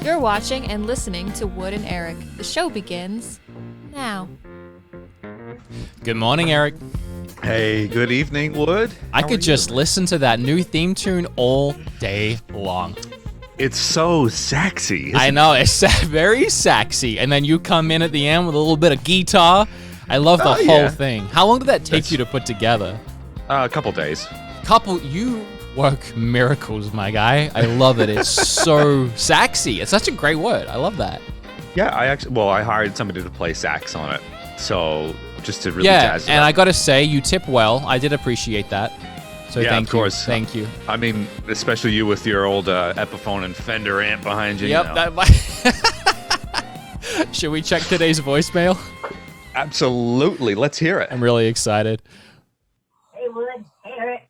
You're watching and listening to Wood and Erek. The show begins now. Good morning, Erek. Hey, good evening, Wood. I could just listen to that new theme tune all day long. It's so sexy. I know, it's very sexy. And then you come in at the end with a little bit of guitar. I love the whole thing. How long did that take you to put together? A couple days. You work miracles, my guy. I love it. It's so sexy. It's such a great word. I love that. Yeah, I hired somebody to play sax on it. So just to really jazz it and up. I gotta say, you tip well. I did appreciate that. So yeah, thank of course. you. Thank you. I mean, especially you with your old Epiphone and Fender amp behind you. Yep. You know. Should we check today's voicemail? Absolutely. Let's hear it. I'm really excited. Hey, Wood. Hey, Erek.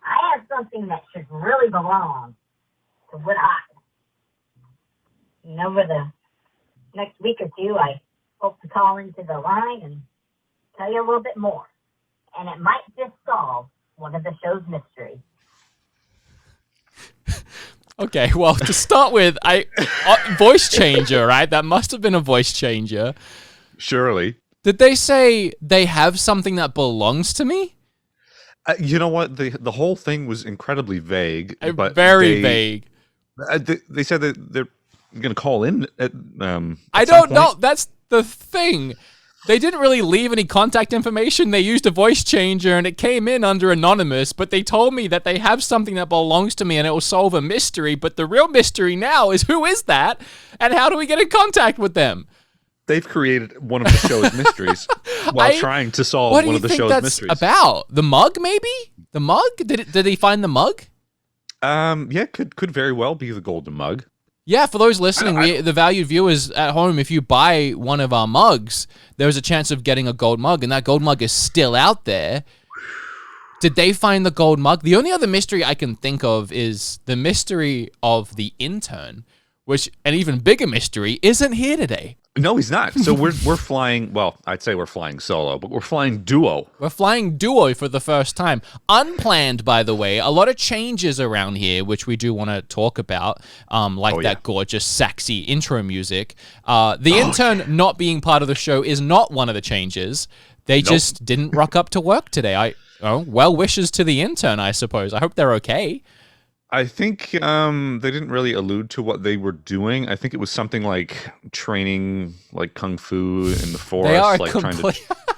I have something that should really belong to Wood Hot. And over the next week or two, I hope to call into the line and tell you a little bit more. And it might just solve one of the show's mysteries. Okay, well, to start with, voice changer, right? That must have been a voice changer. Surely. Did they say they have something that belongs to me? You know what? The whole thing was incredibly vague. But Very vague. They said that they're going to call in at I don't know. That's the thing. They didn't really leave any contact information. They used a voice changer, and it came in under anonymous, but they told me that they have something that belongs to me, and it will solve a mystery. But the real mystery now is, who is that, and how do we get in contact with them? They've created one of the show's mysteries while trying to solve one of the show's mysteries. What do you think that's about? The mug, maybe? The mug? Did they find the mug? Yeah, could very well be the golden mug. Yeah, for those listening, the valued viewers at home, if you buy one of our mugs, there's a chance of getting a gold mug, and that gold mug is still out there. Did they find the gold mug? The only other mystery I can think of is the mystery of the intern, which, an even bigger mystery, isn't here today. No, he's not. So we're flying, well, I'd say we're flying solo, but we're flying duo. We're flying duo for the first time. Unplanned, by the way. A lot of changes around here, which we do want to talk about, that gorgeous, sexy intro music. The intern not being part of the show is not one of the changes. They just didn't rock up to work today. Well wishes to the intern, I suppose. I hope they're okay. I think they didn't really allude to what they were doing. I think it was something like training, like kung fu in the forest. They are trying to.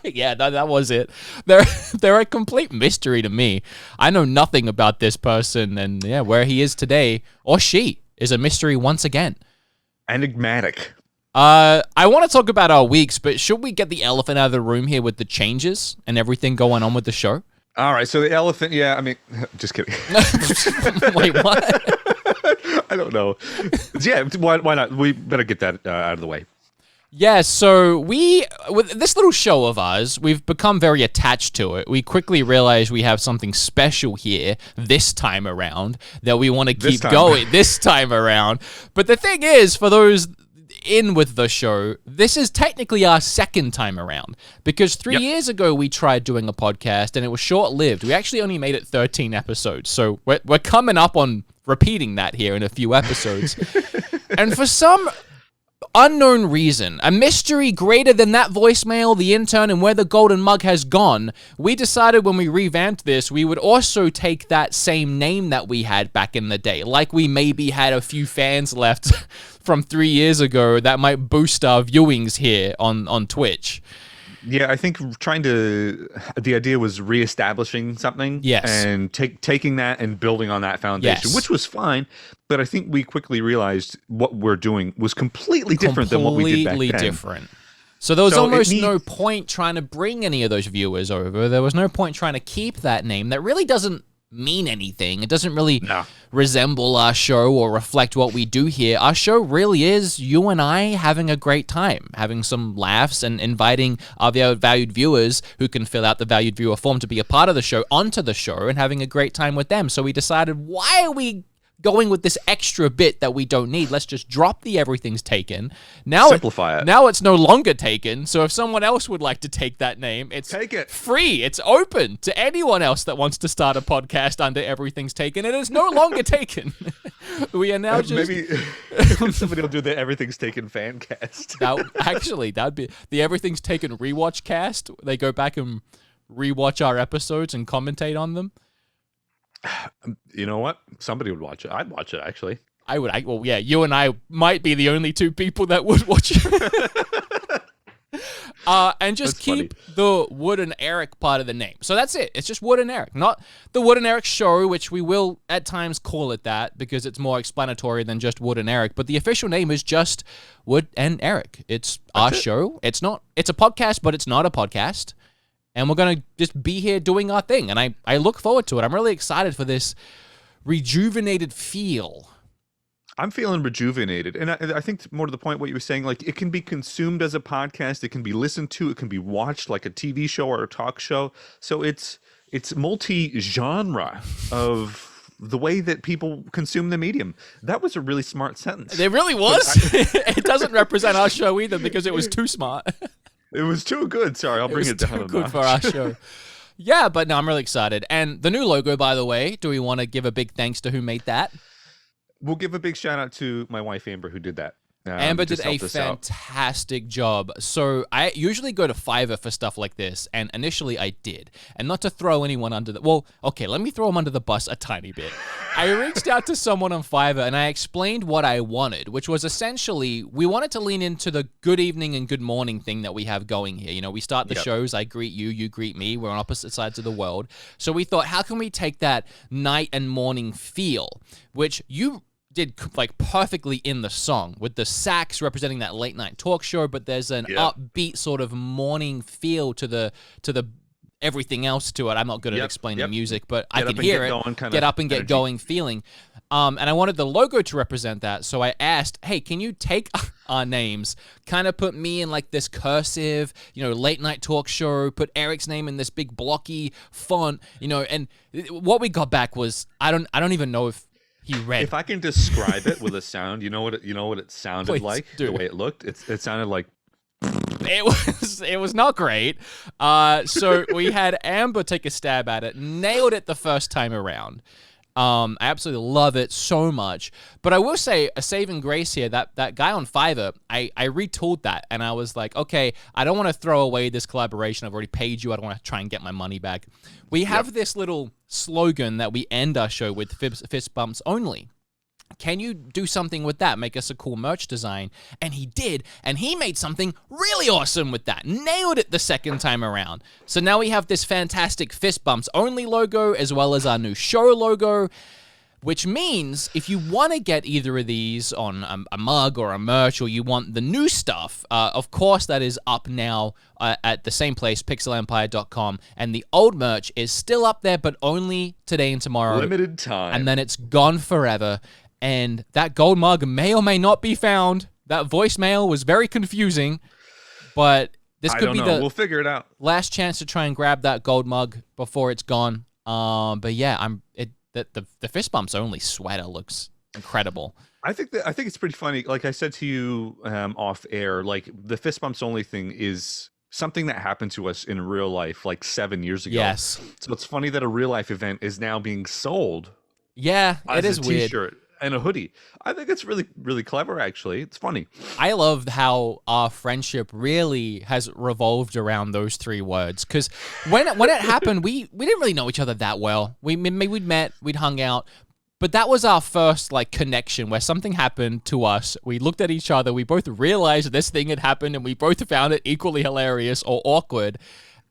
Yeah, that was it. They're a complete mystery to me. I know nothing about this person, and where he is today or she is a mystery once again. Enigmatic. I want to talk about our weeks, but should we get the elephant out of the room here with the changes and everything going on with the show? All right, so the elephant, just kidding. Wait, what? I don't know. Yeah, why not? We better get that out of the way. Yeah, so with this little show of ours, we've become very attached to it. We quickly realize we have something special here this time around that we want to keep going this time around. But the thing is, for those in with the show, this is technically our second time around, because 3 years ago we tried doing a podcast and it was short-lived. We actually only made it 13 episodes, so we're coming up on repeating that here in a few episodes. And for some unknown reason, a mystery greater than that voicemail, the intern, and where the golden mug has gone, we decided when we revamped this, we would also take that same name that we had back in the day. Like we maybe had a few fans left from 3 years ago that might boost our viewings here on Twitch. Yeah, I think the idea was reestablishing something. Yes. And taking that and building on that foundation, which was fine. But I think we quickly realized what we're doing was completely different than what we did back then. Completely different. So there was almost no point trying to bring any of those viewers over. There was no point trying to keep that name. That really doesn't mean anything. It doesn't really resemble our show or reflect what we do here. Our show really is you and I having a great time, having some laughs and inviting our valued viewers who can fill out the valued viewer form to be a part of the show onto the show and having a great time with them. So we decided, why are we going with this extra bit that we don't need? Let's just drop the everything's taken. Now simplify it. Now it's no longer taken. So if someone else would like to take that name, it's free. It's open to anyone else that wants to start a podcast under everything's taken. It is no longer taken. We are now just Somebody will do the Everything's Taken fan cast. That'd be the Everything's Taken rewatch cast. They go back and rewatch our episodes and commentate on them. You know what? Somebody would watch it. I'd watch it, actually. I would. Well, yeah, you and I might be the only two people that would watch it. And just That's keep the Wood and Erek part of the name. So that's it. It's just Wood and Erek, not the Wood and Erek Show, which we will at times call it that because it's more explanatory than just Wood and Erek. But the official name is just Wood and Erek. It's our show. It's not. It's a podcast, but it's not a podcast. And we're going to just be here doing our thing. And I look forward to it. I'm really excited for this rejuvenated feel. I'm feeling rejuvenated. And I think more to the point what you were saying, like, it can be consumed as a podcast. It can be listened to. It can be watched like a TV show or a talk show. So it's multi-genre of the way that people consume the medium. That was a really smart sentence. It really was. It doesn't represent our show either because it was too smart. It was too good. Sorry, I'll bring it down. It was too good for our show. Yeah, but no, I'm really excited. And the new logo, by the way, do we want to give a big thanks to who made that? We'll give a big shout out to my wife, Amber, who did that. Amber did a fantastic job. So I usually go to Fiverr for stuff like this, and initially I did. And not to throw anyone under the... Well, okay, let me throw them under the bus a tiny bit. I reached out to someone on Fiverr, and I explained what I wanted, which was essentially, we wanted to lean into the good evening and good morning thing that we have going here. You know, we start the shows, I greet you, you greet me. We're on opposite sides of the world. So we thought, how can we take that night and morning feel, which you did like perfectly in the song with the sax representing that late night talk show, but there's an upbeat sort of morning feel to the everything else to it. I'm not good at explaining music, but I can hear it. Get up and get going feeling. And I wanted the logo to represent that. So I asked, hey, can you take our names, kind of put me in like this cursive, you know, late night talk show, put Erek's name in this big blocky font, you know, and what we got back was, I don't even know if he read. If I can describe it with a sound, you know what it sounded Please, like, the way it looked? It sounded like... It was not great. So we had Amber take a stab at it, nailed it the first time around. I absolutely love it so much. But I will say a saving grace here, that guy on Fiverr, I retooled that and I was like, okay, I don't want to throw away this collaboration. I've already paid you. I don't want to try and get my money back. We have this little slogan that we end our show with, fist bumps only. Can you do something with that? Make us a cool merch design. And he did. And he made something really awesome with that. Nailed it the second time around. So now we have this fantastic Fist Bumps Only logo as well as our new show logo. Which means if you want to get either of these on a mug or a merch, or you want the new stuff, of course that is up now at the same place, pixelempire.com. And the old merch is still up there, but only today and tomorrow. Limited time. And then it's gone forever. And that gold mug may or may not be found. That voicemail was very confusing, but this could be we'll figure it out. Last chance to try and grab that gold mug before it's gone. But yeah, the Fist Bumps Only sweater looks incredible. I think it's pretty funny. Like I said to you off air, like the Fist Bumps Only thing is something that happened to us in real life like 7 years ago. Yes. So it's funny that a real life event is now being sold. Yeah, it is a weird. T-shirt and a hoodie. I think it's really, really clever, actually. It's funny. I love how our friendship really has revolved around those three words. Because when it happened, we didn't really know each other that well. We'd met, we'd hung out. But that was our first like connection where something happened to us. We looked at each other. We both realized this thing had happened and we both found it equally hilarious or awkward.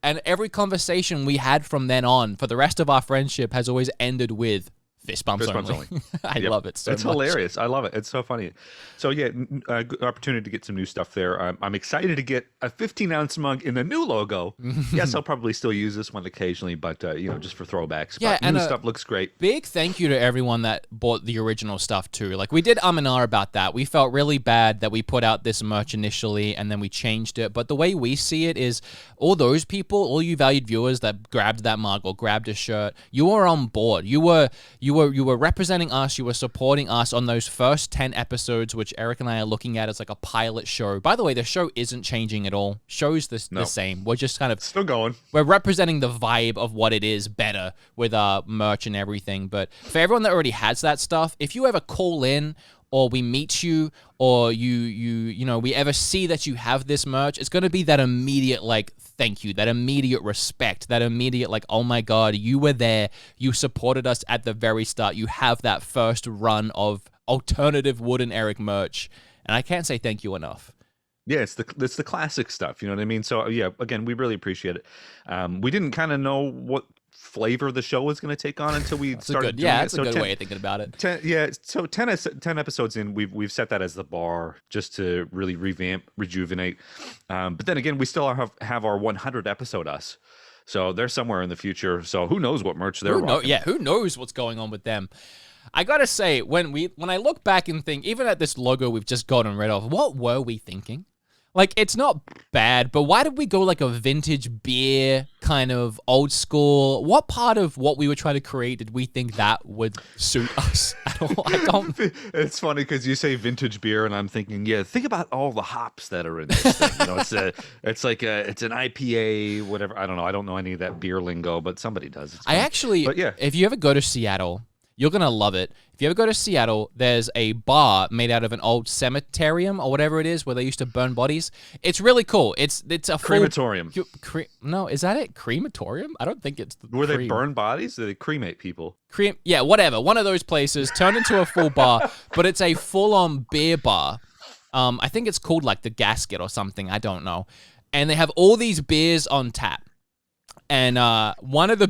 And every conversation we had from then on for the rest of our friendship has always ended with Fist bumps only. I love it so much. It's hilarious. I love it. It's so funny. So yeah, good opportunity to get some new stuff there. I'm excited to get a 15-ounce mug in the new logo. Yes, I'll probably still use this one occasionally, but just for throwbacks. Yeah, but new stuff looks great. Big thank you to everyone that bought the original stuff too. Like we did and ah about that. We felt really bad that we put out this merch initially and then we changed it. But the way we see it is all those people, all you valued viewers that grabbed that mug or grabbed a shirt, you were on board. You were representing us. You were supporting us on those first 10 episodes, which Erek and I are looking at as like a pilot show. By the way, the show isn't changing at all. Show's the same. We're just kind of still going. We're representing the vibe of what it is better with our merch and everything. But for everyone that already has that stuff, if you ever call in or we meet you, or we ever see that you have this merch, it's going to be that immediate, like, thank you, that immediate respect, that immediate, like, oh my God, you were there, you supported us at the very start, you have that first run of alternative Wood and Erek merch, and I can't say thank you enough. Yeah, it's the classic stuff, you know what I mean? So yeah, again, we really appreciate it. We didn't kind of know what flavor the show was going to take on until we started doing it. That's a good way of thinking about it. 10 episodes in, we've set that as the bar just to really revamp, rejuvenate. But then again, we still have our 100 episode us. So they're somewhere in the future. So who knows what merch they're rocking. Yeah, who knows what's going on with them. I gotta say, when I look back and think, even at this logo we've just gotten rid of, what were we thinking? Like, it's not bad, but why did we go like a vintage beer kind of old school? What part of what we were trying to create did we think that would suit us at all? I don't. It's funny because you say vintage beer, and I'm thinking, yeah, think about all the hops that are in this thing. You know, it's an IPA, whatever. I don't know. I don't know any of that beer lingo, but somebody does. But yeah, if you ever go to Seattle, you're going to love it. If you ever go to Seattle, there's a bar made out of an old cemeterium or whatever it is where they used to burn bodies. It's really cool. It's a crematorium. No, is that it? Crematorium? I don't think it's where they burn bodies. They cremate people. Yeah, whatever. One of those places turned into a full bar, but it's a full-on beer bar. I think it's called like the Gasket or something. I don't know. And they have all these beers on tap. And one of the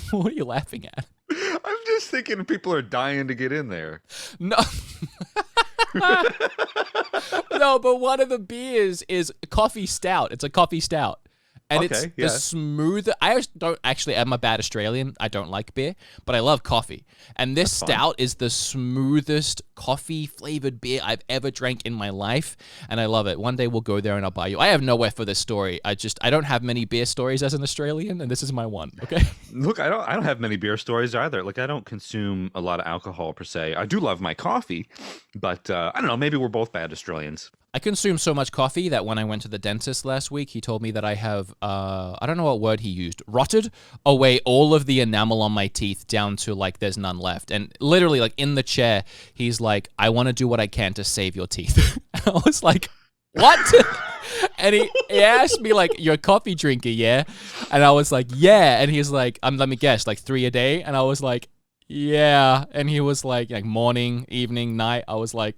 what are you laughing at? I'm just thinking people are dying to get in there. No. No, but one of the beers is coffee stout. It's a coffee stout. And it's the smoother. I'm a bad Australian. I don't like beer, but I love coffee. And this stout is the smoothest coffee flavored beer I've ever drank in my life. And I love it. One day we'll go there and I'll buy you. I have nowhere for this story. I don't have many beer stories as an Australian, and this is my one. Okay. Look, I don't have many beer stories either. Like, I don't consume a lot of alcohol per se. I do love my coffee, but I don't know. Maybe we're both bad Australians. I consume so much coffee that when I went to the dentist last week, he told me that I have, I don't know what word he used, rotted away all of the enamel on my teeth down to like there's none left. And literally like in the chair, he's like, I want to do what I can to save your teeth. And I was like, what? And he asked me like, you're a coffee drinker, yeah? And I was like, yeah. And he's like, let me guess, like 3 a day? And I was like, yeah. And he was like morning, evening, night. I was like,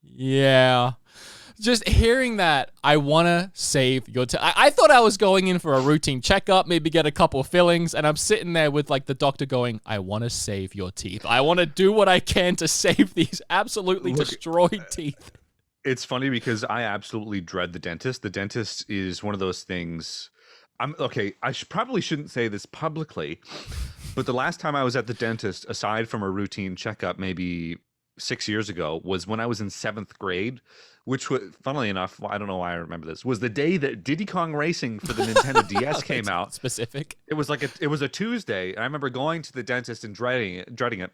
yeah. Just hearing that, I want to save your teeth. I thought I was going in for a routine checkup, maybe get a couple of fillings, and I'm sitting there with like the doctor going, I want to save your teeth. I want to do what I can to save these absolutely destroyed teeth. It's funny because I absolutely dread the dentist. The dentist is one of those things. I probably shouldn't say this publicly, but the last time I was at the dentist, aside from a routine checkup, maybe 6 years ago, was when I was in 7th grade. Which was, funnily enough, I don't know why I remember this, was the day that Diddy Kong Racing for the Nintendo DS came out. Specific. It was a Tuesday. I remember going to the dentist and dreading it.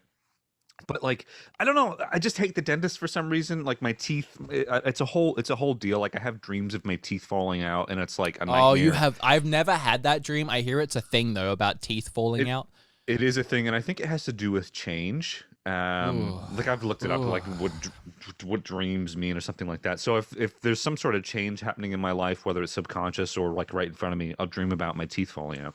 But like, I don't know, I just hate the dentist for some reason. Like my teeth, it's a whole deal. Like I have dreams of my teeth falling out, and it's like a nightmare. Oh, you have? I've never had that dream. I hear it's a thing though about teeth falling out. It is a thing, and I think it has to do with change. Like I've looked it up, like what dreams mean or something like that. So if there's some sort of change happening in my life, whether it's subconscious or like right in front of me, I'll dream about my teeth falling out.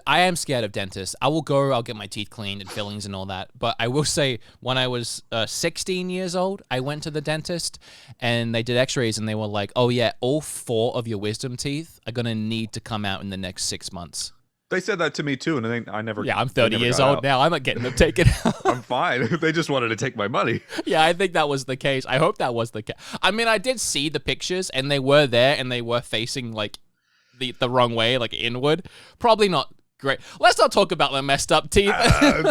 I am scared of dentists. I'll get my teeth cleaned and fillings and all that. But I will say, when I was 16 years old, I went to the dentist and they did x-rays and they were like, oh yeah, all 4 of your wisdom teeth are going to need to come out in the next 6 months. They said that to me too, and I never. Yeah, I'm 30 years old now. I'm not getting them taken out. I'm fine. They just wanted to take my money. Yeah, I think that was the case. I hope that was the case. I mean, I did see the pictures, and they were there, and they were facing like the wrong way, like inward. Probably not great. Let's not talk about the messed up teeth.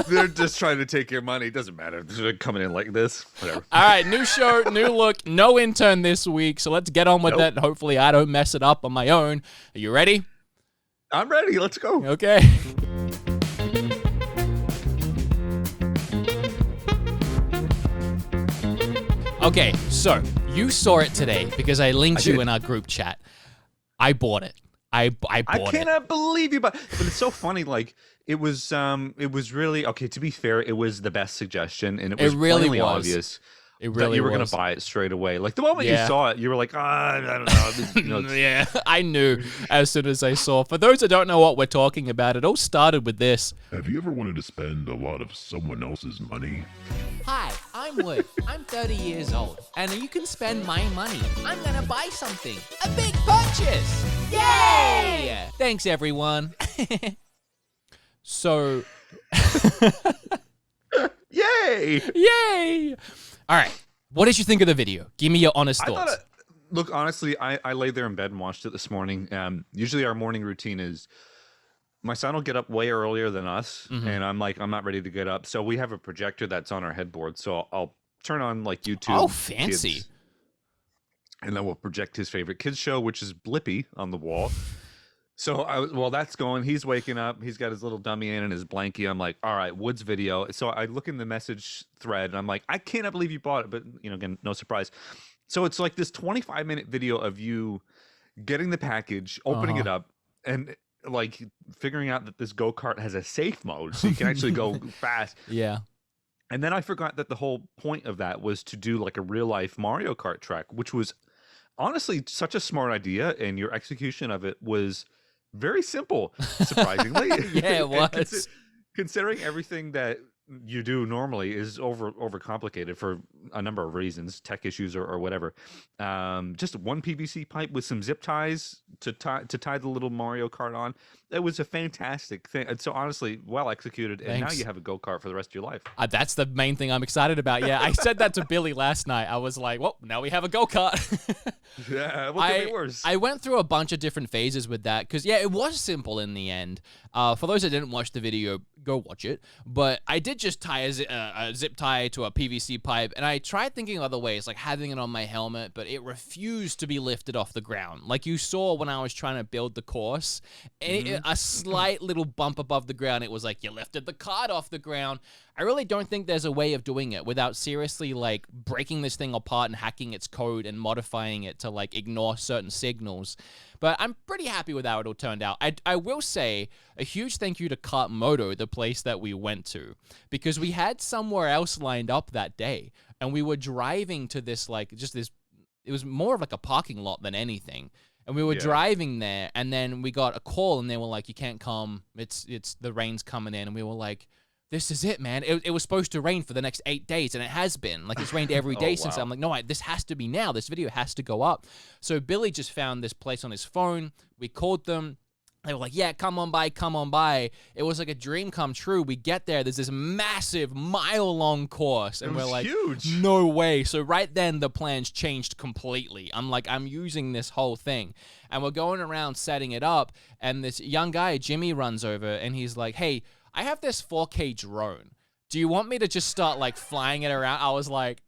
They're just trying to take your money. It doesn't matter. They're coming in like this. Whatever. All right, new show, new look, no intern this week, so let's get on with it. Hopefully, I don't mess it up on my own. Are you ready? I'm ready. Let's go. Okay. Okay, so you saw it today because I linked you in our group chat. I bought it. I bought it. I cannot believe you, but it's so funny. Like it was really okay. To be fair, it was the best suggestion, and it was really obvious. It really you were going was. to buy it straight away. Like the moment Yeah. you saw it, you were like, I don't know. Yeah, I knew as soon as I saw. For those who don't know what we're talking about, it all started with this. Have you ever wanted to spend a lot of someone else's money? Hi, I'm Wood. I'm 30 years old, and you can spend my money. I'm gonna buy something. A big purchase! Yay! Thanks, everyone. So, Yay! yay! All right, what did you think of the video? Give me your honest thoughts. Look, honestly, I laid there in bed and watched it this morning. Usually our morning routine is my son will get up way earlier than us, and I'm like, I'm not ready to get up. So we have a projector that's on our headboard. So I'll turn on like YouTube. Oh, fancy. Kids, and then we'll project his favorite kids show, which is Blippi, on the wall. So while that's going, he's waking up. He's got his little dummy in and his blankie. I'm like, all right, Wood's video. So I look in the message thread and I'm like, I cannot believe you bought it. But, again, no surprise. So it's like this 25-minute video of you getting the package, opening it up, and like figuring out that this go-kart has a safe mode so you can actually go fast. Yeah. And then I forgot that the whole point of that was to do like a real-life Mario Kart track, which was honestly such a smart idea, and your execution of it was very simple, surprisingly. Yeah, it was. Considering everything that you do normally is overcomplicated for a number of reasons, tech issues or whatever. Just one PVC pipe with some zip ties to tie the little Mario Kart on. It was a fantastic thing. And so honestly, well executed. And now you have a go-kart for the rest of your life. That's the main thing I'm excited about. Yeah, I said that to Billy last night. I was like, well, now we have a go-kart. Yeah, what could be worse? I went through a bunch of different phases with that because, yeah, it was simple in the end. For those that didn't watch the video, go watch it. But I did just tie a zip tie to a PVC pipe, and I tried thinking of other ways, like having it on my helmet, but it refused to be lifted off the ground. Like you saw when I was trying to build the course, a slight little bump above the ground, it was like, you lifted the cart off the ground. I really don't think there's a way of doing it without seriously like breaking this thing apart and hacking its code and modifying it to like ignore certain signals. But I'm pretty happy with how it all turned out. I will say a huge thank you to Kart Moto, the place that we went to, because we had somewhere else lined up that day, and we were driving to this like just this. It was more of like a parking lot than anything. And we were driving there, and then we got a call, and they were like, you can't come. It's the rain's coming in. And we were like, this is it, man. It was supposed to rain for the next 8 days, and it has been. Like, it's rained every day since. I'm like, no, this has to be now. This video has to go up. So Billy just found this place on his phone. We called them. They were like, yeah, come on by, come on by. It was like a dream come true. We get there. There's this massive mile-long course. And we're like, huge. No way. So right then, the plans changed completely. I'm like, I'm using this whole thing. And we're going around setting it up. And this young guy, Jimmy, runs over. And he's like, hey, I have this 4K drone. Do you want me to just start, like, flying it around? I was like,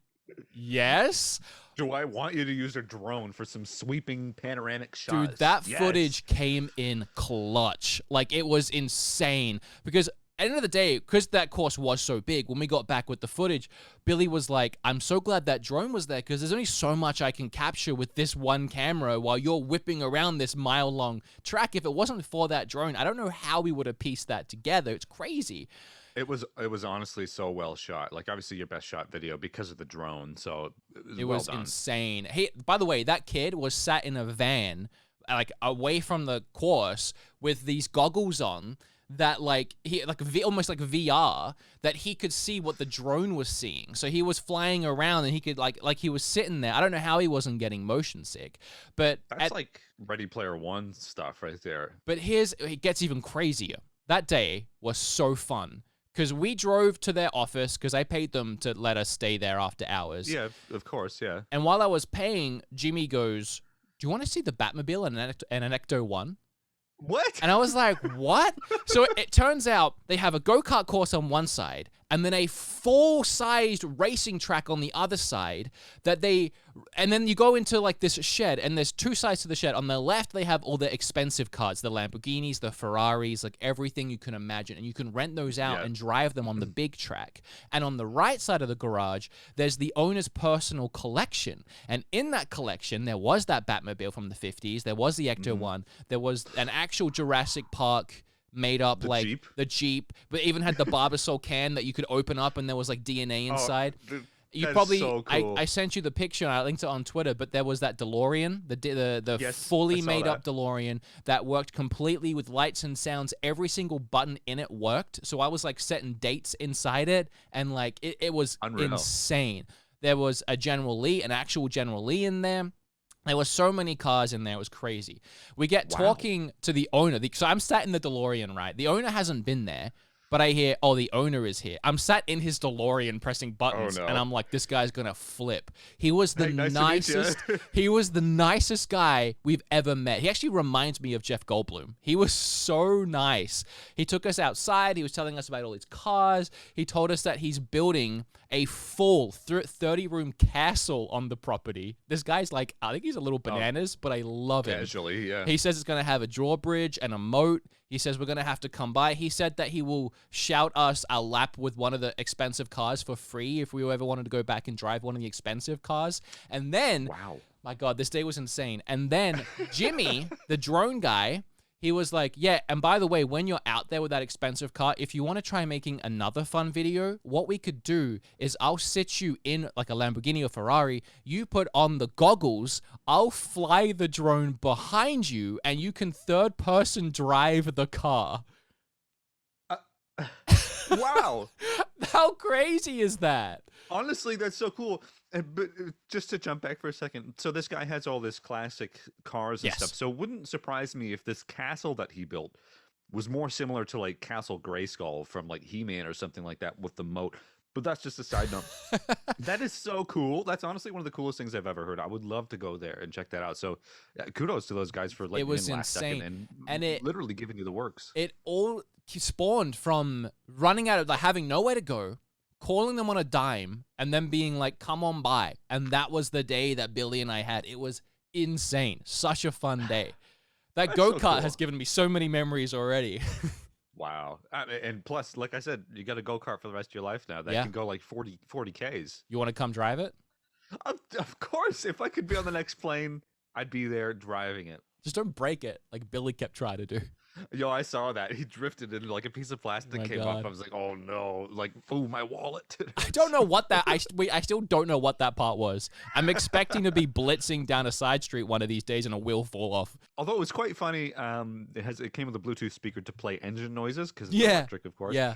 yes. Do I want you to use a drone for some sweeping panoramic shots? Dude, that footage came in clutch. Like, it was insane. Because at the end of the day, because that course was so big, when we got back with the footage, Billy was like, I'm so glad that drone was there because there's only so much I can capture with this one camera while you're whipping around this mile-long track. If it wasn't for that drone, I don't know how we would have pieced that together. It's crazy. It was honestly so well shot. Like, obviously your best shot video because of the drone. So it was well done. Insane. Hey, by the way, that kid was sat in a van, like away from the course, with these goggles on that like he like almost like VR, that he could see what the drone was seeing. So he was flying around and he could like he was sitting there. I don't know how he wasn't getting motion sick, but that's like Ready Player One stuff right there. But it gets even crazier. That day was so fun. Because we drove to their office because I paid them to let us stay there after hours. Yeah, of course, yeah. And while I was paying, Jimmy goes, do you want to see the Batmobile and an Ecto-1? What? And I was like, what? So it turns out they have a go-kart course on one side and then a full-sized racing track on the other side and then you go into like this shed, and there's two sides to the shed. On the left, they have all the expensive cars, the Lamborghinis, the Ferraris, like everything you can imagine. And you can rent those out and drive them on the big track. And on the right side of the garage, there's the owner's personal collection. And in that collection, there was that Batmobile from the 50s. There was the Ecto-1. There was an actual Jurassic Park made up the Jeep, but even had the Barbasol can that you could open up and there was like DNA inside. You That's probably, so cool. I sent you the picture and I linked it on Twitter, but there was that DeLorean, the Yes, fully I saw made up that. DeLorean that worked completely with lights and sounds. Every single button in it worked. So I was like setting dates inside it, and like it was Unreal. insane. There was a General Lee, an actual General Lee in there. There were so many cars in there. It was crazy. We get talking to the owner. So I'm sat in the DeLorean, right? The owner hasn't been there, but I hear, oh, the owner is here. I'm sat in his DeLorean pressing buttons, no. and I'm like, this guy's going to flip. He was the Hey, nice to meet ya. nicest. He was the nicest guy we've ever met. He actually reminds me of Jeff Goldblum. He was so nice. He took us outside. He was telling us about all his cars. He told us that he's building a full 30-room castle on the property. This guy's like, I think he's a little bananas, but I love it. Casually, yeah. He says it's going to have a drawbridge and a moat. He says we're going to have to come by. He said that he will shout us a lap with one of the expensive cars for free if we ever wanted to go back and drive one of the expensive cars. And then, Wow. my God, this day was insane. And then Jimmy, the drone guy, he was like, yeah, and by the way, when you're out there with that expensive car, if you want to try making another fun video, what we could do is I'll sit you in like a Lamborghini or Ferrari, you put on the goggles, I'll fly the drone behind you, and you can third-person drive the car. Wow. How crazy is that? Honestly, that's so cool. But just to jump back for a second, so this guy has all this classic cars and Yes. stuff. So it wouldn't surprise me if this castle that he built was more similar to like Castle Grayskull from like He-Man or something like that with the moat. But that's just a side note. That is so cool. That's honestly one of the coolest things I've ever heard. I would love to go there and check that out. So kudos to those guys for letting It was me in last insane. second And it- literally giving you the works. It all spawned from running out of, like, having nowhere to go, calling them on a dime, and then being like, come on by. And that was the day that Billy and I had. It was insane. Such a fun day. That That's so go-kart cool. has given me so many memories already. Wow. And plus, like I said, you got a go-kart for the rest of your life now. That Yeah. can go like 40 Ks. You want to come drive it? Of course, if I could be on the next plane, I'd be there driving it. Just don't break it like Billy kept trying to do. Yo, I saw that. He drifted and like a piece of plastic My came God. up. I was like, oh no. Like, oh, my wallet. I don't know what that, I still don't know what that part was. I'm expecting to be blitzing down a side street one of these days and a wheel fall off. Although it was quite funny, it came with a Bluetooth speaker to play engine noises because it's Yeah. electric, of course. Yeah.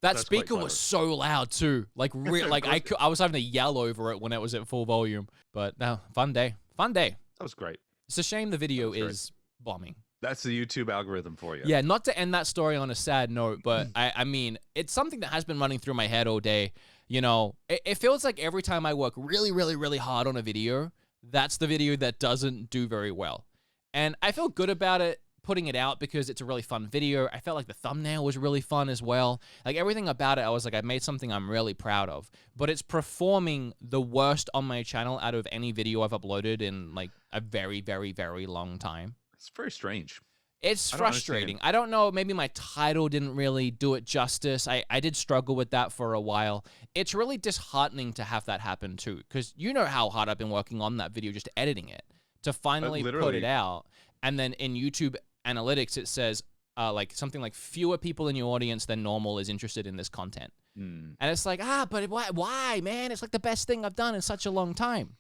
That That's quite speaker was clever. so loud too. Like, I was having to yell over it when it was at full volume. But no, fun day. Fun day. That was great. It's a shame the video That was is bombing. That's the YouTube algorithm for you. Yeah, not to end that story on a sad note, but I mean, it's something that has been running through my head all day. You know, it feels like every time I work really, really, really hard on a video, that's the video that doesn't do very well. And I feel good about it, putting it out because it's a really fun video. I felt like the thumbnail was really fun as well. Like everything about it, I was like, I made something I'm really proud of. But it's performing the worst on my channel out of any video I've uploaded in like a very, very, very long time. It's very strange. It's I don't frustrating. understand. I don't know. Maybe my title didn't really do it justice. I did struggle with that for a while. It's really disheartening to have that happen too, because you know how hard I've been working on that video, just editing it to finally put literally. it out. And then in YouTube analytics, it says like something like fewer people in your audience than normal is interested in this content. And it's like, but why, man? It's like the best thing I've done in such a long time.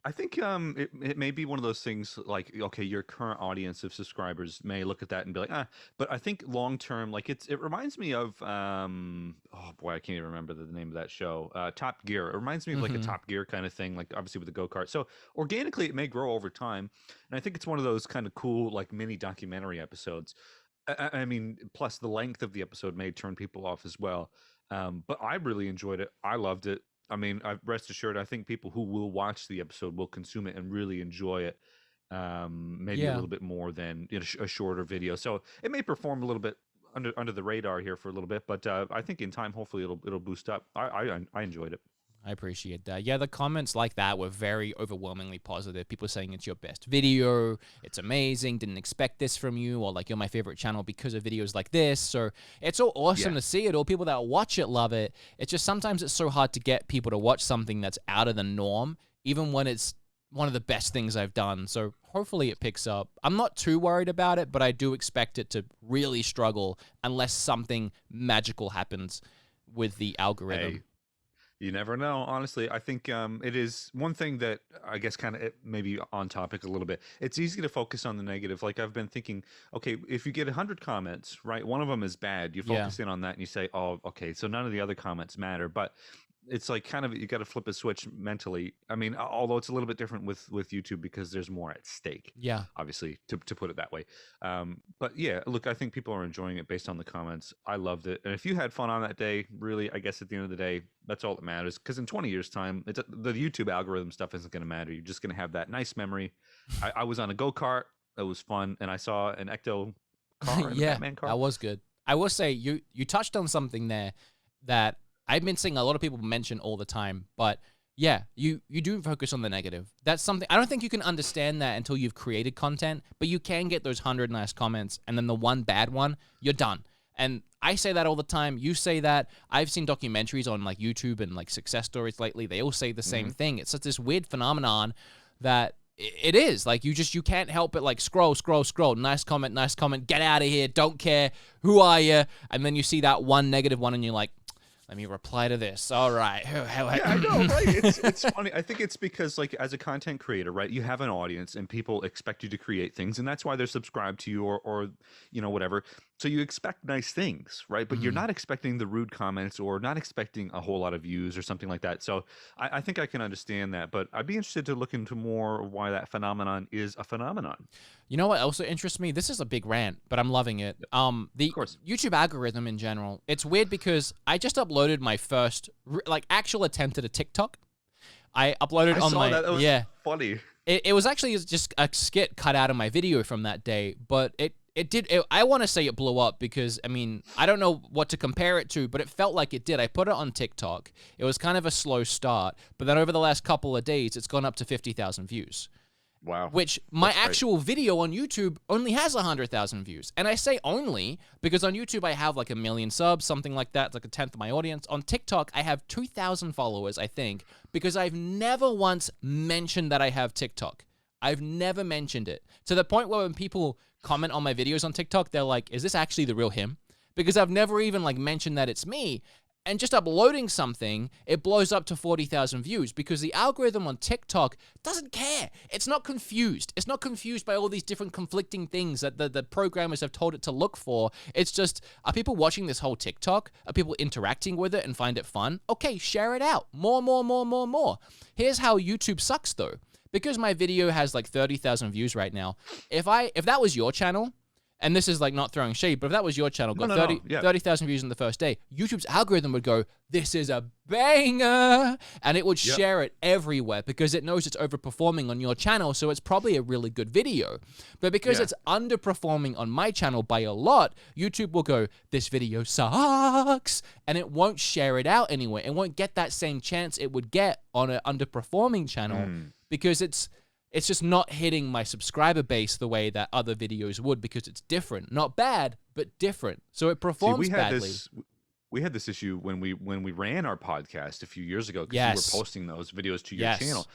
I think it may be one of those things like, okay, your current audience of subscribers may look at that and be like, but I think long term, like it reminds me of oh boy, I can't even remember the name of that show, Top Gear. It reminds me of like a Top Gear kind of thing, like obviously with the go-kart. So organically it may grow over time. And I think it's one of those kind of cool like mini documentary episodes. I mean, plus the length of the episode may turn people off as well. But I really enjoyed it. I loved it. I mean, rest assured, I think people who will watch the episode will consume it and really enjoy it. Maybe a little bit more than a shorter video. So it may perform a little bit under the radar here for a little bit, but I think in time, hopefully, it'll boost up. I enjoyed it. I appreciate that. Yeah, the comments like that were very overwhelmingly positive. People saying it's your best video, it's amazing, didn't expect this from you, or like you're my favorite channel because of videos like this. So it's all awesome to see it. All people that watch it love it. It's just sometimes it's so hard to get people to watch something that's out of the norm, even when it's one of the best things I've done. So hopefully it picks up. I'm not too worried about it, but I do expect it to really struggle unless something magical happens with the algorithm. Hey. You never know. Honestly, I think it is one thing that I guess kind of maybe on topic a little bit. It's easy to focus on the negative. Like I've been thinking, okay, if you get 100 comments, right, one of them is bad. You Yeah. focus in on that and you say, oh, okay, so none of the other comments matter. But it's like kind of you got to flip a switch mentally. I mean, although it's a little bit different with YouTube because there's more at stake. Yeah. Obviously, to put it that way. But yeah, look, I think people are enjoying it based on the comments. I loved it, and if you had fun on that day, really, I guess at the end of the day, that's all that matters. Because in 20 years' time, the YouTube algorithm stuff isn't going to matter. You're just going to have that nice memory. I was on a go kart. It was fun, and I saw an Ecto car, and a Batman car. That was good. I will say you touched on something there that I've been seeing a lot of people mention all the time, but yeah, you do focus on the negative. That's something I don't think you can understand that until you've created content, but you can get those 100 nice comments and then the one bad one, you're done. And I say that all the time. You say that. I've seen documentaries on like YouTube and like success stories lately. They all say the same thing. It's such this weird phenomenon that it is like you can't help but like scroll, nice comment, get out of here, don't care, who are you? And then you see that one negative one and you're like, let me reply to this. All right. Yeah, I know, right? It's funny. I think it's because, like, as a content creator, right, you have an audience and people expect you to create things, and that's why they're subscribed to you or you know, whatever. So you expect nice things, right? But you're not expecting the rude comments or not expecting a whole lot of views or something like that. So I think I can understand that, but I'd be interested to look into more why that phenomenon is a phenomenon. You know what also interests me? This is a big rant, but I'm loving it. The Of course. YouTube algorithm in general. It's weird because I just uploaded my first like actual attempt at a TikTok. I uploaded I on saw my that. That was funny. It was actually just a skit cut out of my video from that day, but I want to say it blew up because, I mean, I don't know what to compare it to, but it felt like it did. I put it on TikTok. It was kind of a slow start, but then over the last couple of days, it's gone up to 50,000 views. Wow. Which my That's great. actual video on YouTube only has 100,000 views. And I say only because on YouTube I have like 1 million subs, something like that. It's like a tenth of my audience. On TikTok, I have 2,000 followers, I think, because I've never once mentioned that I have TikTok. I've never mentioned it. To the point where when people comment on my videos on TikTok, they're like, is this actually the real him? Because I've never even like mentioned that it's me. And just uploading something, it blows up to 40,000 views because the algorithm on TikTok doesn't care. It's not confused. It's not confused by all these different conflicting things that the programmers have told it to look for. It's just, are people watching this whole TikTok? Are people interacting with it and find it fun? Okay, share it out. More. Here's how YouTube sucks though. Because my video has like 30,000 views right now, if that was your channel, and this is like not throwing shade, but if that was your channel, got 30,000 views in the first day, YouTube's algorithm would go, this is a banger, and it would share it everywhere because it knows it's overperforming on your channel, so it's probably a really good video. But because it's underperforming on my channel by a lot, YouTube will go, this video sucks, and it won't share it out anywhere. It won't get that same chance it would get on an underperforming channel because it's just not hitting my subscriber base the way that other videos would because it's different. Not bad, but different. So it performs badly. We had this issue when we ran our podcast a few years ago because you were posting those videos to your channel.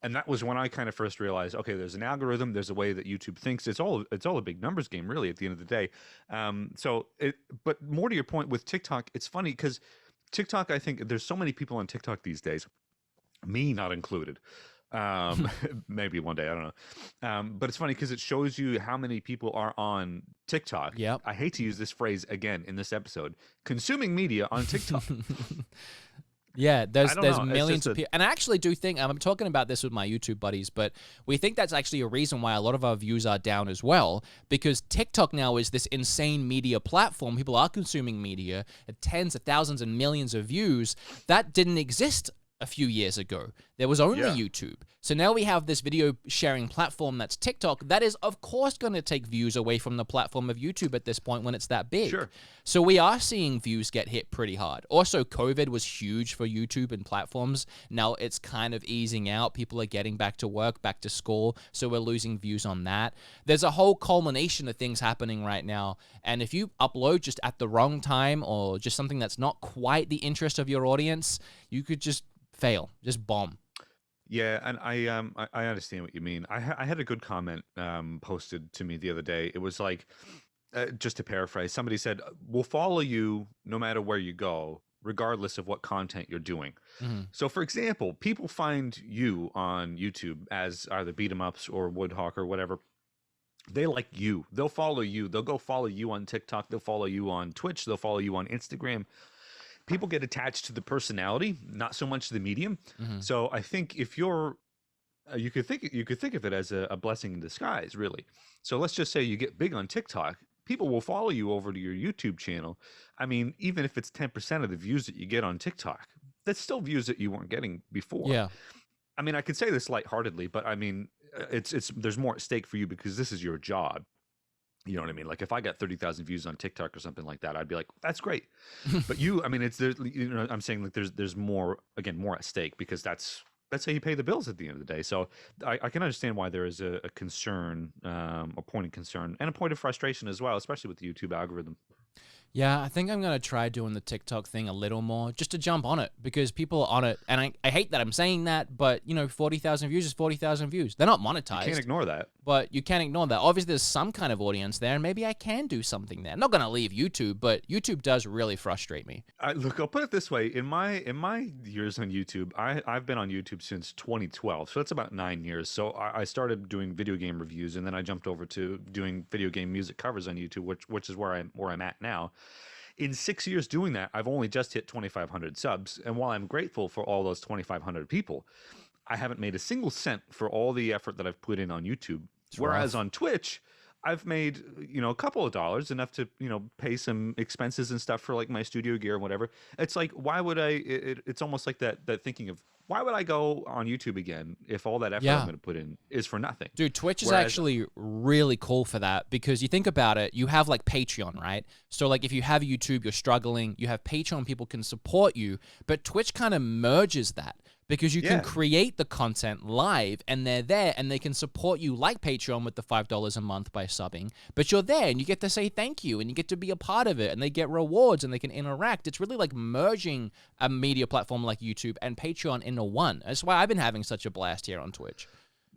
And that was when I kind of first realized, okay, there's an algorithm, there's a way that YouTube thinks. It's all a big numbers game, really, at the end of the day. But more to your point with TikTok, it's funny because TikTok, I think there's so many people on TikTok these days, me not included. Maybe one day, I don't know. But it's funny because it shows you how many people are on TikTok. Yep. I hate to use this phrase again in this episode, consuming media on TikTok. Yeah, there's know. millions of people. And I actually do think, I'm talking about this with my YouTube buddies, but we think that's actually a reason why a lot of our views are down as well, because TikTok now is this insane media platform. People are consuming media at tens of thousands and millions of views. That didn't exist a few years ago. There was only YouTube. So now we have this video sharing platform that's TikTok that is of course going to take views away from the platform of YouTube at this point when it's that big. Sure. So we are seeing views get hit pretty hard. Also, COVID was huge for YouTube and platforms. Now it's kind of easing out. People are getting back to work, back to school, so we're losing views on that. There's a whole culmination of things happening right now. And if you upload just at the wrong time or just something that's not quite the interest of your audience, you could just fail, just bomb. Yeah, and I understand what you mean. I had a good comment posted to me the other day. It was like, just to paraphrase, somebody said, "We'll follow you no matter where you go, regardless of what content you're doing. Mhm. So, for example, people find you on YouTube as either Beat 'em Ups or Woodhawk or whatever. They like you. They'll follow you. They'll go follow you on TikTok. They'll follow you on Twitch. They'll follow you on Instagram. People get attached to the personality, not so much the medium. Mhm. So I think if you're you could think of it as a blessing in disguise, really. So let's just say you get big on TikTok, people will follow you over to your YouTube channel. I mean, even if it's 10% of the views that you get on TikTok, that's still views that you weren't getting before. Yeah. I mean, I could say this lightheartedly, but I mean, it's there's more at stake for you because this is your job. You know what I mean? Like if I got 30,000 views on TikTok or something like that, I'd be like, that's great. But I mean, I'm saying like there's more, again, more at stake because that's how you pay the bills at the end of the day. So I can understand why there is a concern, a point of concern and a point of frustration as well, especially with the YouTube algorithm. Yeah, I think I'm going to try doing the TikTok thing a little more just to jump on it because people are on it. And I hate that I'm saying that, but, 40,000 views is 40,000 views. They're not monetized. You can't ignore that. But you can't ignore that. Obviously, there's some kind of audience there, and maybe I can do something there. I'm not going to leave YouTube, but YouTube does really frustrate me. Look, I'll put it this way. In my years on YouTube, I've been on YouTube since 2012. So that's about 9 years. So I started doing video game reviews, and then I jumped over to doing video game music covers on YouTube, which is where I'm at now. In 6 years doing that, I've only just hit 2,500 subs. And while I'm grateful for all those 2,500 people, I haven't made a single cent for all the effort that I've put in on YouTube. Whereas on Twitch, I've made, a couple of dollars, enough to, pay some expenses and stuff for like my studio gear and whatever. It's like, why would it's almost like that thinking of, why would I go on YouTube again if all that effort I'm going to put in is for nothing? Dude, Twitch is actually really cool for that because you think about it, you have like Patreon, right? So like if you have YouTube, you're struggling, you have Patreon, people can support you, but Twitch kind of merges that. Because you can create the content live and they're there and they can support you like Patreon with the $5 a month by subbing. But you're there and you get to say thank you and you get to be a part of it and they get rewards and they can interact. It's really like merging a media platform like YouTube and Patreon into one. That's why I've been having such a blast here on Twitch.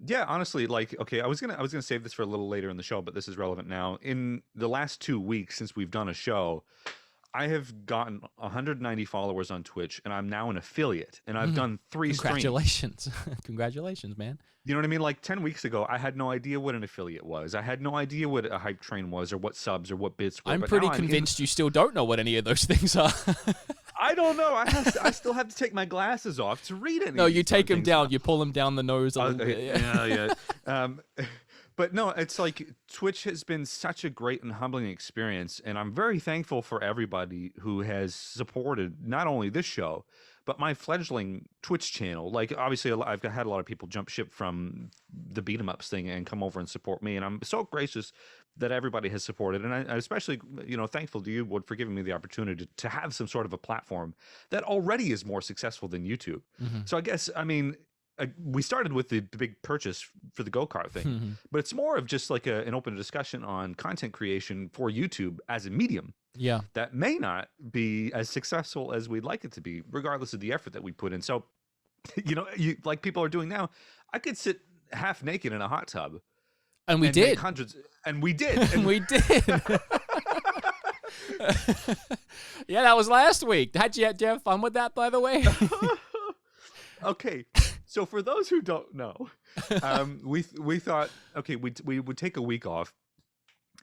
Yeah, honestly, like, okay, I was gonna save this for a little later in the show, but this is relevant now. In the last 2 weeks since we've done a show, I have gotten 190 followers on Twitch, and I'm now an affiliate, and I've done 3 Congratulations. streams. Congratulations, man. You know what I mean? Like 10 weeks ago, I had no idea what an affiliate was. I had no idea what a hype train was or what subs or what bits were. I'm pretty convinced you still don't know what any of those things are. I don't know. I still have to take my glasses off to read it. No, you take them down. You pull them down the nose a little bit. Yeah. But no, it's like Twitch has been such a great and humbling experience, and I'm very thankful for everybody who has supported not only this show, but my fledgling Twitch channel. Like, obviously, I've had a lot of people jump ship from the Beat 'em Ups thing and come over and support me, and I'm so gracious that everybody has supported, and I especially, thankful to you, Wood, for giving me the opportunity to have some sort of a platform that already is more successful than YouTube. So I guess, we started with the big purchase for the go-kart thing, but it's more of just like an open discussion on content creation for YouTube as a medium. Yeah. That may not be as successful as we'd like it to be, regardless of the effort that we put in. So, like people are doing now, I could sit half naked in a hot tub. And we did. And we did. And we did. Yeah, that was last week. Did you have fun with that, by the way? Okay, so for those who don't know, we thought, okay, we would take a week off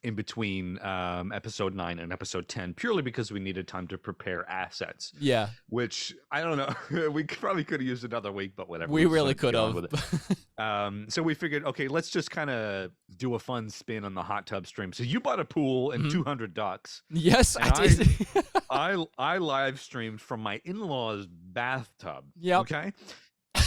in between episode 9 and episode 10, purely because we needed time to prepare assets. Yeah. Which, I don't know, we probably could have used another week, but whatever. We really could have. So we figured, okay, let's just kind of do a fun spin on the hot tub stream. So you bought a pool and 200 ducks. Yes, I did. I live streamed from my in-laws' bathtub. Yep. Okay.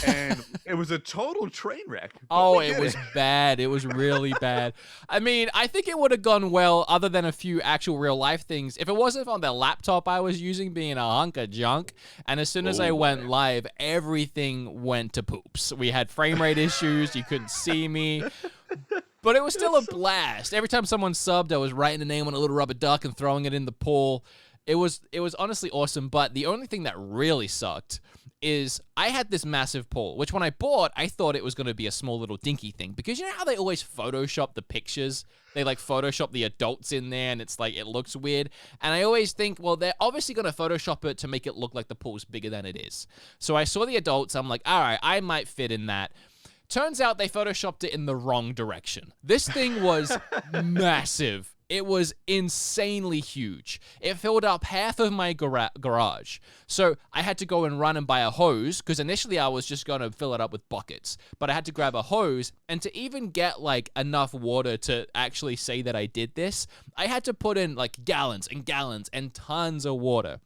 And it was a total train wreck. Oh, it was bad. It was really bad. I mean, I think it would have gone well other than a few actual real life things. If it wasn't on the laptop I was using being a hunk of junk, and as soon as I went live, everything went to poops. We had frame rate issues. You couldn't see me. But it was still a blast. Every time someone subbed, I was writing the name on a little rubber duck and throwing it in the pool. It was honestly awesome, but the only thing that really sucked is I had this massive pool, which when I bought, I thought it was going to be a small little dinky thing because you know how they always Photoshop the pictures? They like Photoshop the adults in there and it's like, it looks weird. And I always think, well, they're obviously going to Photoshop it to make it look like the pool's bigger than it is. So I saw the adults. I'm like, all right, I might fit in that. Turns out they Photoshopped it in the wrong direction. This thing was massive. It was insanely huge. It filled up half of my garage. So I had to go and run and buy a hose because initially I was just going to fill it up with buckets. But I had to grab a hose, and to even get like enough water to actually say that I did this, I had to put in like gallons and gallons and tons of water.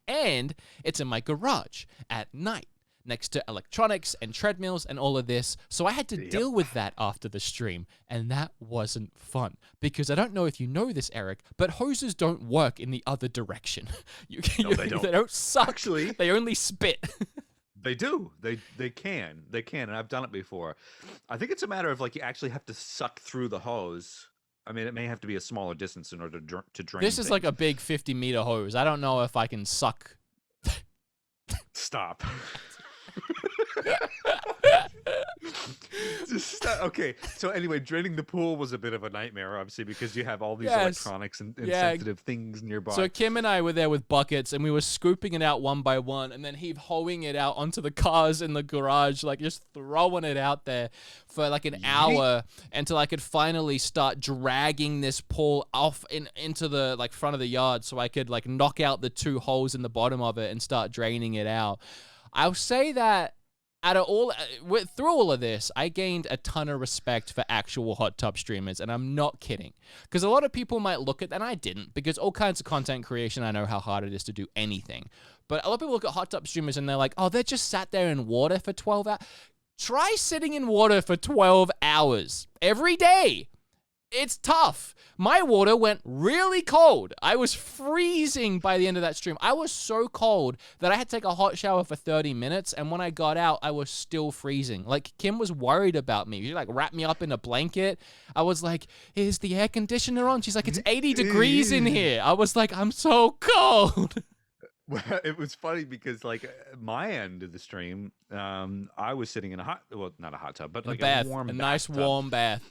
And it's in my garage at night, next to electronics and treadmills and all of this. So I had to deal with that after the stream, and that wasn't fun. Because I don't know if you know this, Erek, but hoses don't work in the other direction. No, they don't. They don't suck. Actually, they only spit. They do. They can, and I've done it before. I think it's a matter of like you actually have to suck through the hose. I mean, it may have to be a smaller distance in order to drain. This is like a big 50-meter hose. I don't know if I can suck. Stop. Just stop. Okay, so anyway, draining the pool was a bit of a nightmare, obviously, because you have all these electronics and sensitive things nearby. So Kim and I were there with buckets, and we were scooping it out one by one, and then heave-hoeing it out onto the cars in the garage, like just throwing it out there for like an hour until I could finally start dragging this pool off into the like front of the yard, so I could like knock out the 2 holes in the bottom of it and start draining it out. I'll say that through all of this, I gained a ton of respect for actual hot tub streamers, and I'm not kidding. Because a lot of people might look at, and I didn't, because all kinds of content creation, I know how hard it is to do anything. But a lot of people look at hot tub streamers and they're like, oh, they just sat there in water for 12 hours. Try sitting in water for 12 hours every day. It's tough. My water went really cold. I was freezing by the end of that stream. I was so cold that I had to take a hot shower for 30 minutes, and when I got out, I was still freezing. Like, Kim was worried about me. She, like, wrapped me up in a blanket. I was like, is the air conditioner on? She's like, it's 80 degrees in here. I was like, I'm so cold. Well, it was funny because, like, my end of the stream, I was sitting in not a hot tub, but like a warm bath. Nice warm bath.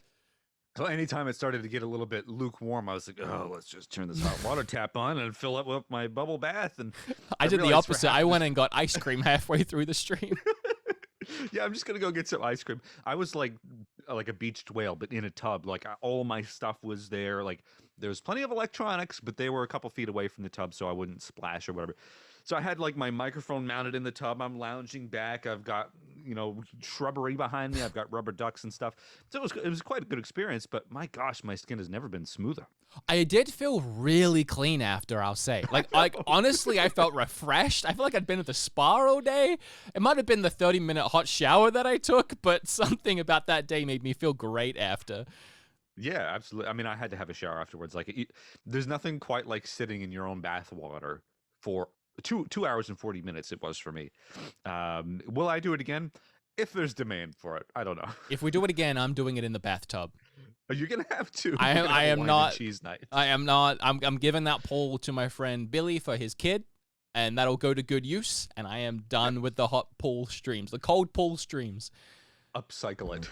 So anytime it started to get a little bit lukewarm, I was like, oh, let's just turn this hot water tap on and fill up with my bubble bath. And I did the opposite. I went and got ice cream halfway through the stream. Yeah, I'm just going to go get some ice cream. I was like a beached whale, but in a tub. Like, all my stuff was there. Like, there was plenty of electronics, but they were a couple feet away from the tub, so I wouldn't splash or whatever. So I had like my microphone mounted in the tub. I'm lounging back. I've got, shrubbery behind me. I've got rubber ducks and stuff. So it was quite a good experience, but my gosh, my skin has never been smoother. I did feel really clean after, I'll say. Like honestly, I felt refreshed. I feel like I'd been at the spa all day. It might have been the 30-minute hot shower that I took, but something about that day made me feel great after. Yeah, absolutely. I mean, I had to have a shower afterwards. Like, there's nothing quite like sitting in your own bath water for 2 hours and 40 minutes. It was for me. Will I do it again? If there's demand for it, I don't know. If we do it again, I'm doing it in the bathtub. Are you gonna have to? I am not. Cheese night. I am not. I'm giving that poll to my friend Billy for his kid, and that'll go to good use. And I am done with the hot pool streams, the cold pool streams. Upcycle it.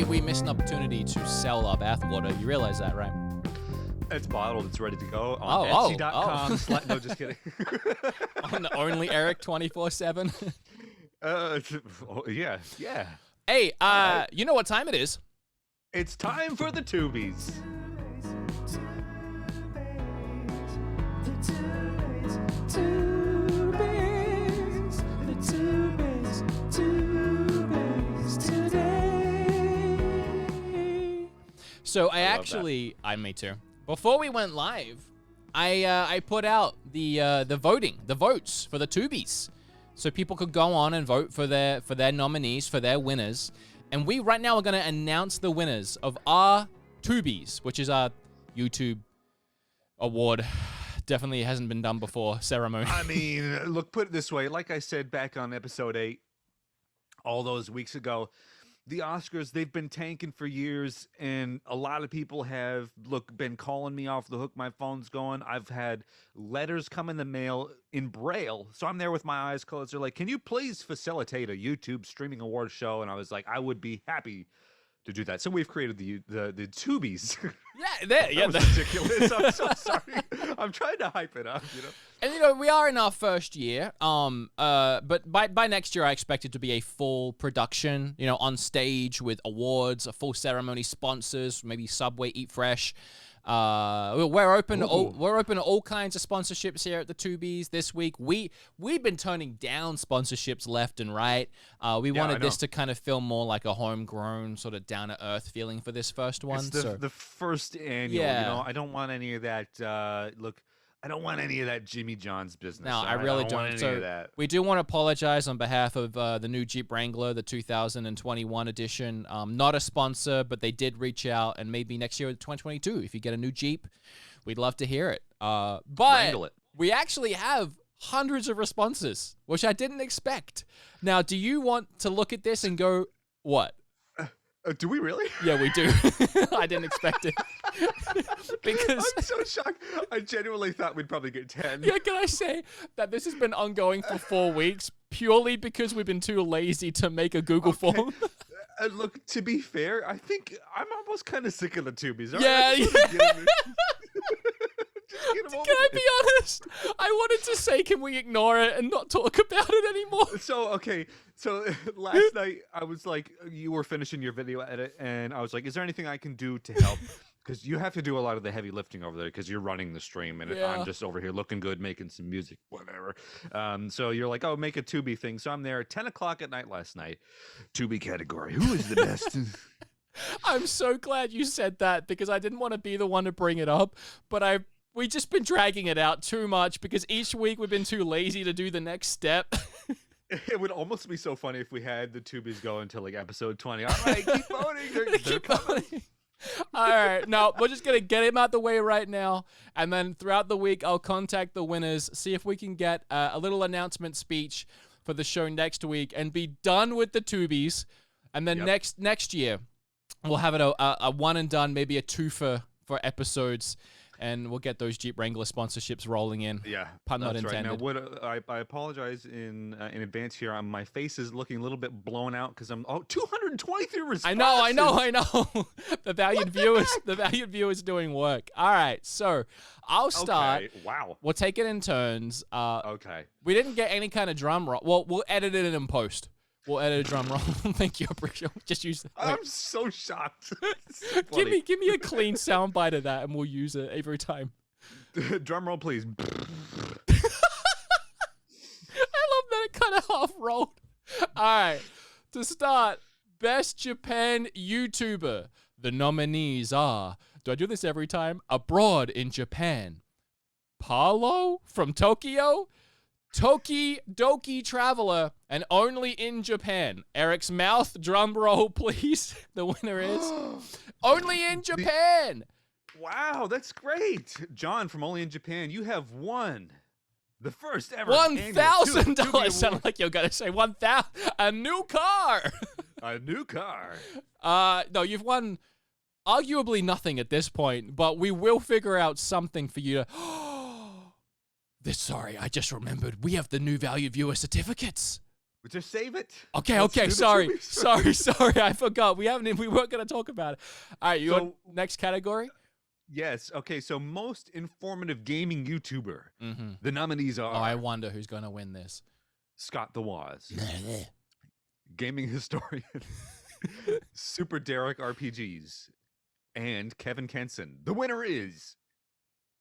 We missed an opportunity to sell our bathwater. You realize that, right? It's bottled. It's ready to go on Etsy.com. No, just kidding. On the only Erek 24/7. Yeah. Hey, you know what time it is? It's time for the tubies. So me too. Before we went live, I put out the votes for the tubies, so people could go on and vote for their nominees, for their winners. And we right now are going to announce the winners of our tubies, which is our YouTube award. Definitely hasn't been done before ceremony. I mean, look, put it this way. Like I said back on episode 8, all those weeks ago, the Oscars, they've been tanking for years, and a lot of people have been calling me off the hook. My phone's going. I've had letters come in the mail in Braille, so I'm there with my eyes closed. They're like, "Can you please facilitate a YouTube streaming awards show?" And I was like, "I would be happy to do that." So we've created the Tubies. Yeah, That's ridiculous. I'm so sorry. I'm trying to hype it up, you know. And we are in our first year. But by next year, I expect it to be a full production. On stage with awards, a full ceremony, sponsors, maybe Subway, Eat Fresh. We're open to all kinds of sponsorships here at the Tubies this week. We've been turning down sponsorships left and right. We wanted this to kind of feel more like a homegrown, sort of down to earth feeling for this first one. It's the first annual. Yeah. I don't want any of that. I don't want any of that Jimmy John's business. No, I really don't. Want any of that. We do want to apologize on behalf of the new Jeep Wrangler, the 2021 edition. Not a sponsor, but they did reach out, and maybe next year, 2022, if you get a new Jeep, we'd love to hear it. But Wrangle it. We actually have hundreds of responses, which I didn't expect. Now, do you want to look at this and go, what? Do we really? Yeah, we do. I didn't expect it. Because I'm so shocked. I genuinely thought we'd probably get 10. Yeah, can I say that this has been ongoing for 4 weeks purely because we've been too lazy to make a Google form? Look, to be fair, I think I'm almost kind of sick of the Tubies. Yeah. Can I be honest? I wanted to say, can we ignore it and not talk about it anymore? So last night I was like, you were finishing your video edit, and I was like, is there anything I can do to help? Because you have to do a lot of the heavy lifting over there because you're running the stream, and I'm just over here looking good, making some music, whatever. So you're like, oh, make a Tubi thing. So I'm there at 10 o'clock at night last night. Tubi category. Who is the best? I'm so glad you said that because I didn't want to be the one to bring it up, but we've just been dragging it out too much because each week we've been too lazy to do the next step. It would almost be so funny if we had the Tubies go until like episode 20. All right, keep voting. They're coming. All right, no, we're just going to get him out the way right now, and then throughout the week, I'll contact the winners, see if we can get a little announcement speech for the show next week, and be done with the Tubies, and then next year, we'll have it a one and done, maybe a two for episodes, and we'll get those Jeep Wrangler sponsorships rolling in. Yeah, pun not intended. Right. Now, I apologize in advance here. My face is looking a little bit blown out because I'm 223 responses. I know. The valued viewers doing work. All right, so I'll start. Okay. Wow. We'll take it in turns. Okay. We didn't get any kind of drum roll. Well, we'll edit it in post. We'll edit a drum roll. Thank you. I appreciate it. Just use that. I'm so shocked. So give me a clean soundbite of that, and we'll use it every time. Drum roll, please. I love that it kind of half rolled. All right. To start, Best Japan YouTuber. The nominees are, do I do this every time? Abroad in Japan. Paulo from Tokyo. Toki Doki Traveler, and only in Japan. Erek's mouth, drum roll, please. The winner is only in Japan. Wow, that's great. John from Only in Japan, you have won the first ever $1,000. Sound like you're going to say 1,000. A new car. A new car. No, you've won arguably nothing at this point, but we will figure out something for you to... Sorry, I just remembered. We have the new valued viewer certificates. Just save it. Okay. Sorry. I forgot. We weren't going to talk about it. All right, you want next category? Yes. Okay. So most informative gaming YouTuber. Mm-hmm. The nominees are. Oh, I wonder who's going to win this. Scott the Woz, gaming historian, Super Derek RPGs, and Kevin Kenson. The winner is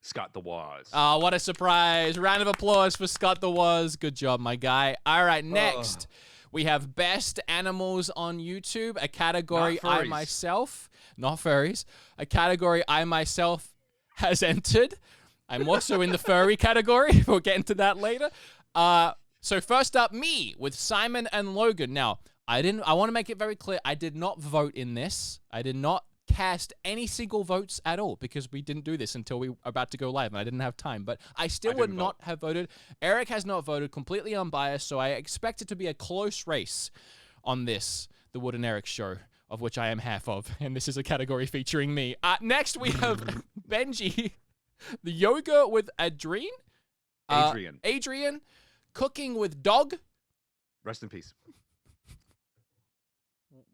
Scott the Woz. Oh, what a surprise. Round of applause for Scott the Woz. Good job, my guy. All right, next, we have Best Animals on YouTube, a category I myself, not furries, a category I myself has entered. I'm also in the furry category. We'll get into that later. So first up, me with Simon and Logan. Now, I want to make it very clear, I did not vote in this. I did not cast any single votes at all because we didn't do this until we were about to go live and I didn't have time, but I still would not have voted. Erek has not voted, completely unbiased, so I expect it to be a close race on this the Wood and Erek show, of which I am half of, and this is a category featuring me. Next, we have Benji, the yoga with Adrian. Adrian, cooking with dog. Rest in peace.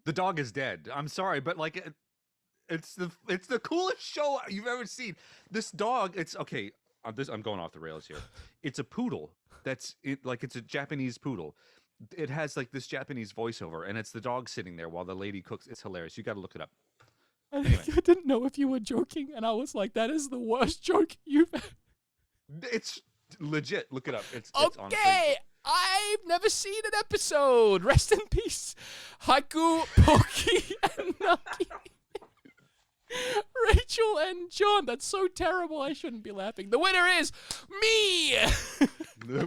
The dog is dead. I'm sorry, but like, it's the coolest show you've ever seen. This dog, it's okay. I'm going off the rails here. It's a poodle. It's a Japanese poodle. It has like this Japanese voiceover, and it's the dog sitting there while the lady cooks. It's hilarious. You got to look it up. Anyway. I didn't know if you were joking, and I was like, that is the worst joke you've ever. It's legit. Look it up. It's okay. I've never seen an episode. Rest in peace. Haku, Poki, and Naki. Rachel and John. That's so terrible. I shouldn't be laughing. The winner is me.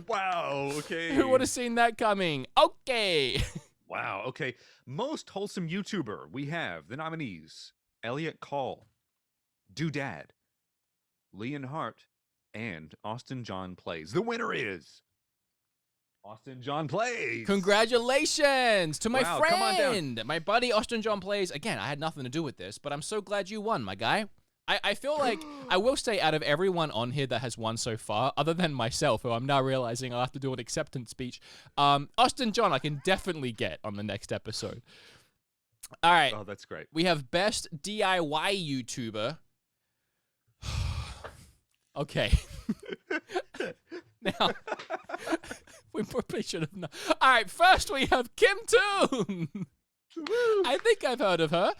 Wow. Okay. Who would have seen that coming? Okay. Wow. Okay. Most wholesome YouTuber. We have the nominees: Elliot Call, Doodad, Leon Hart, and Austin John Plays. The winner is Austin John Plays. Congratulations to my Wow, come on friend, my buddy Austin John Plays. Again, I had nothing to do with this, but I'm so glad you won, my guy. I feel like, I will say, out of everyone on here that has won so far, other than myself, who I'm now realizing I'll have to do an acceptance speech, Austin John I can definitely get on the next episode. All right. Oh, that's great. We have Best DIY YouTuber. Okay. Now, we probably should have known. All right, first we have Kim Toon. I think I've heard of her.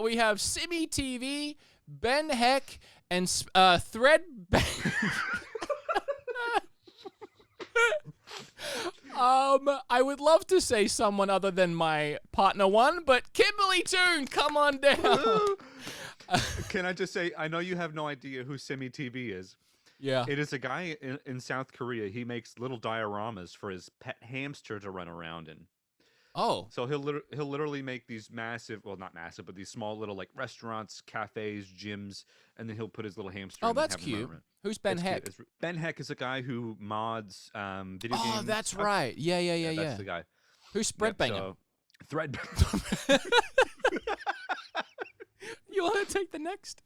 We have Simmy TV, Ben Heck, and Threadbang. I would love to say someone other than my partner one, but Kimberly Toon, come on down. Can I just say, I know you have no idea who Simmy TV is. Yeah. It is a guy in South Korea. He makes little dioramas for his pet hamster to run around in. Oh. So he'll literally make these massive, well, not massive, but these small little like restaurants, cafes, gyms, and then he'll put his little hamster. Oh, in and that's have him run cute. around. Who's Ben It's Heck? cute. Ben Heck is a guy who mods video games. Oh, that's right. Yeah. That's the guy. Who's Spreadbanger? Threadbanger. You want to take the next?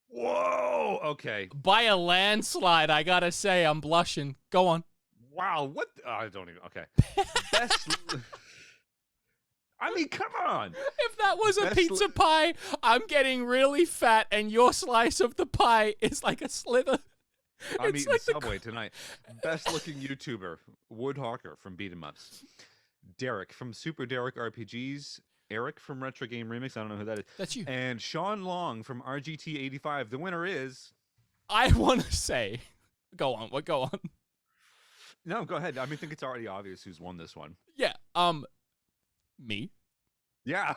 Whoa. Okay. By a landslide, I gotta say, I'm blushing. Go on. Wow. What? I don't even. Okay. Best. I mean, come on. If that was a pizza pie, I'm getting really fat, and your slice of the pie is like a slither. I'm eating Subway tonight. Best looking YouTuber, Wood Hawker from Beat 'em Ups. Derek from Super Derek RPGs. Erek from Retro Game Remix. I don't know who that is. That's you. And Sean Long from RGT 85. The winner is. I want to say. Go on. Go on. No, go ahead. I mean, I think it's already obvious who's won this one. Yeah. Me. Yeah.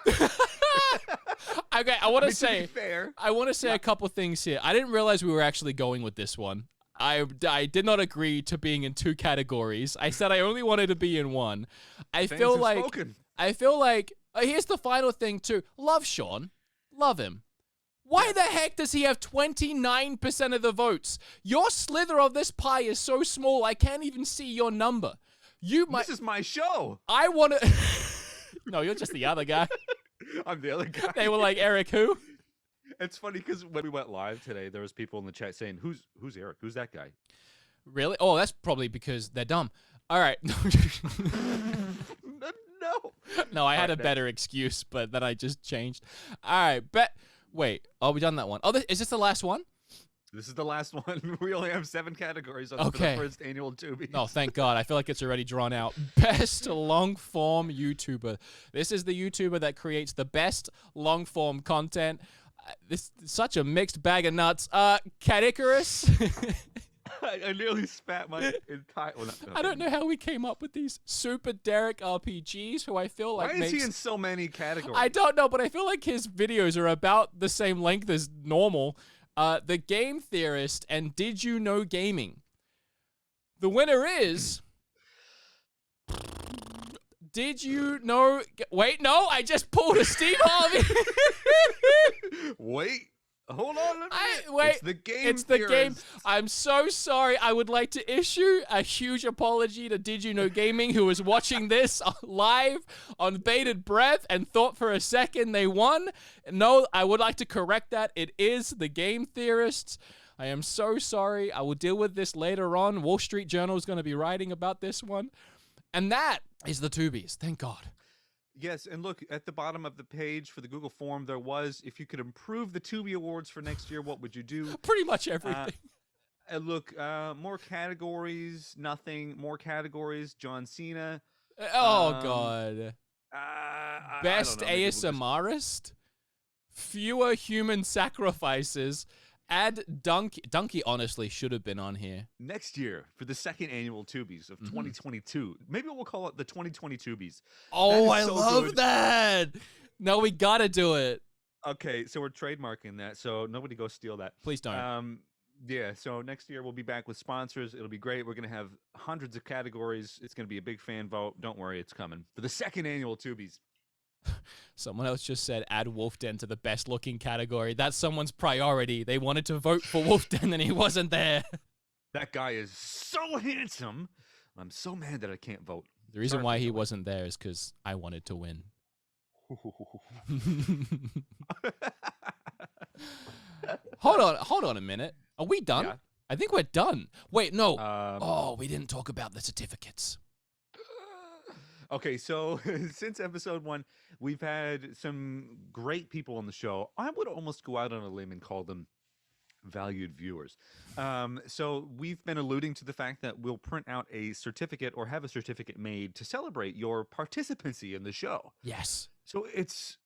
Okay. I want to say. Fair. I want to say a couple things here. I didn't realize we were actually going with this one. I did not agree to being in two categories. I said I only wanted to be in one. I feel like. Here's the final thing too. Love Sean. Love him. Why the heck does he have 29% of the votes? Your slither of this pie is so small I can't even see your number. This is my show. I want to. No, you're just the other guy. I'm the other guy. They were like, Erek, who? It's funny because when we went live today, there was people in the chat saying, "Who's Erek? Who's that guy?" Really? Oh, that's probably because they're dumb. All right. No, I had a better excuse, but then I just changed. All right, wait. Oh, we done that one. Oh, is this the last one? This is the last one. We only have 7 categories on for the first annual Tubi. Oh, thank God. I feel like it's already drawn out. Best long-form YouTuber. This is the YouTuber that creates the best long-form content. This is such a mixed bag of nuts. Cat Icarus. I nearly spat my entire... Well, I don't know how we came up with these. Super Derek RPGs, who I feel like Why is he in so many categories? I don't know, but I feel like his videos are about the same length as normal. The Game Theorist and Did You Know Gaming. The winner is... Did you know... Wait, no, I just pulled a Steve Harvey. Wait. Hold on a minute. Wait, it's the game. It's the game. theorists. I'm so sorry. I would like to issue a huge apology to Did You Know Gaming, who was watching this live on bated breath and thought for a second they won. No, I would like to correct that. It is the game theorists. I am so sorry. I will deal with this later on. Wall Street Journal is going to be writing about this one. And that is the Tubies. Thank God. Yes, and look at the bottom of the page for the Google form. There was, if you could improve the Tubi Awards for next year, what would you do? Pretty much everything. And look, more categories, nothing. More categories, John Cena. God. Best I don't know, maybe we'll just- ASMRist? Fewer human sacrifices. Add Donkey. Donkey honestly should have been on here. Next year for the second annual Tubies of 2022. Maybe we'll call it the 2020 Tubies. Oh, I so love good. that. No, we gotta do it. Okay, so we're trademarking that, so nobody go steal that. Please don't. Yeah, so next year we'll be back with sponsors. It'll be great. We're going to have hundreds of categories. It's going to be a big fan vote. Don't worry, it's coming. For the second annual Tubies. Someone else just said add Wolfden to the best looking category. That's someone's priority. They wanted to vote for Wolfden and he wasn't there. That guy is so handsome. I'm so mad that I can't vote. The reason why he wasn't there is because I wanted to win. Hold on a minute. Are we done? Yeah. I think we're done. Wait, no. We didn't talk about the certificates. Okay, so since episode 1, we've had some great people on the show. I would almost go out on a limb and call them valued viewers. So we've been alluding to the fact that we'll print out a certificate or have a certificate made to celebrate your participancy in the show. Yes. So it's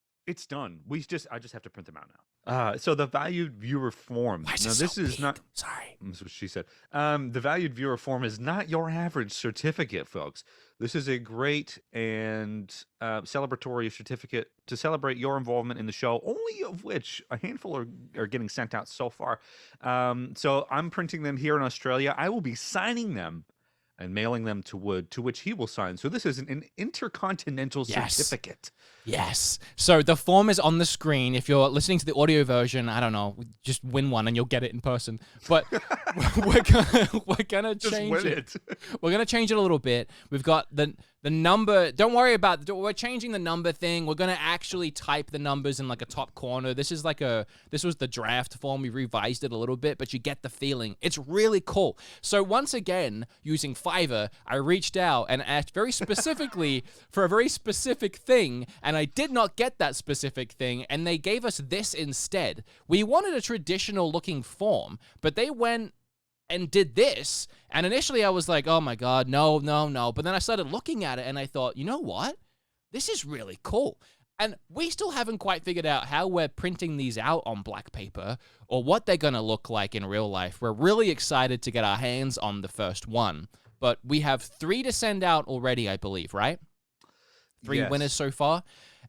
done. I just have to print them out now. So the valued viewer form. Why is Now it this so is big? not. Sorry. That's what she said. The valued viewer form is not your average certificate, folks. This is a great and celebratory certificate to celebrate your involvement in the show, only of which a handful are getting sent out so far. So I'm printing them here in Australia. I will be signing them and mailing them to Wood, to which he will sign. So this is an intercontinental certificate. Yes. So the form is on the screen. If you're listening to the audio version, I don't know, just win one and you'll get it in person. But we're gonna change it. We're gonna change it a little bit. We've got the number. Don't worry about. We're changing the number thing. We're gonna actually type the numbers in like a top corner. This was the draft form. We revised it a little bit, but you get the feeling. It's really cool. So once again, using Fiverr, I reached out and asked very specifically for a very specific thing, and I did not get that specific thing, and they gave us this instead. We wanted a traditional looking form, but they went and did this, and initially I was like, oh my God, no. But then I started looking at it, and I thought, you know what? This is really cool. And we still haven't quite figured out how we're printing these out on black paper or what they're going to look like in real life. We're really excited to get our hands on the first one. But we have 3 to send out already, I believe, right? 3 winners so far.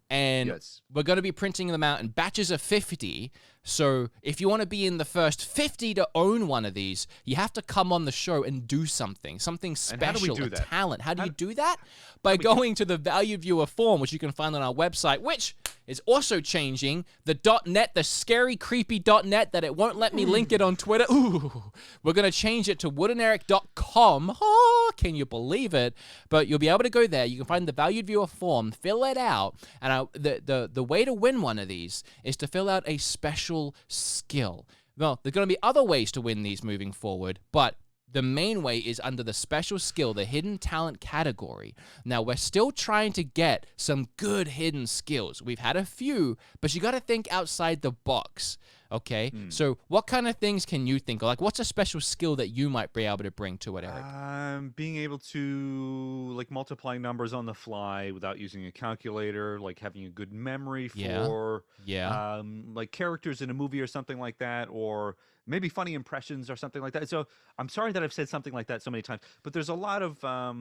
And we're going to be printing them out in batches of 50. So if you want to be in the first 50 to own one of these, you have to come on the show and do something special, how do we do that? talent. How do you do that? By going to the valued viewer form, which you can find on our website, which is also changing. The .net, the scary, creepy .net that it won't let me link it on Twitter. Ooh, we're going to change it to woodenerek.com. Oh, can you believe it? But you'll be able to go there. You can find the valued viewer form, fill it out, and the way to win one of these is to fill out a special skill. Well, there's going to be other ways to win these moving forward, but the main way is under the special skill, the hidden talent category. Now, we're still trying to get some good hidden skills. We've had a few, but you got to think outside the box, okay? So what kind of things can you think of? Like, what's a special skill that you might be able to bring to it, Erek? Being able to, like, multiply numbers on the fly without using a calculator, like having a good memory for, like, characters in a movie or something like that, or maybe funny impressions or something like that. So I'm sorry that I've said something like that so many times, but there's a lot of I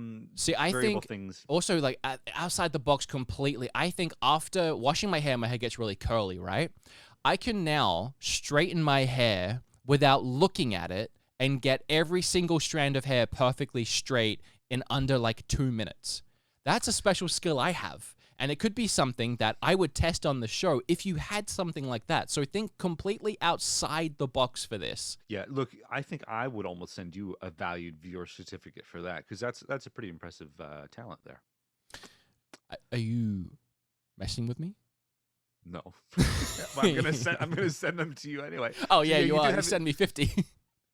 variable think things. Also, like, outside the box completely, I think after washing my hair gets really curly, right? I can now straighten my hair without looking at it and get every single strand of hair perfectly straight in under like 2 minutes. That's a special skill I have. And it could be something that I would test on the show if you had something like that. So think completely outside the box for this. Yeah, look, I think I would almost send you a valued viewer certificate for that, because that's a pretty impressive talent there. Are you messing with me? No, well, I'm gonna send them to you anyway. Oh yeah, So, you are. You You send me 50.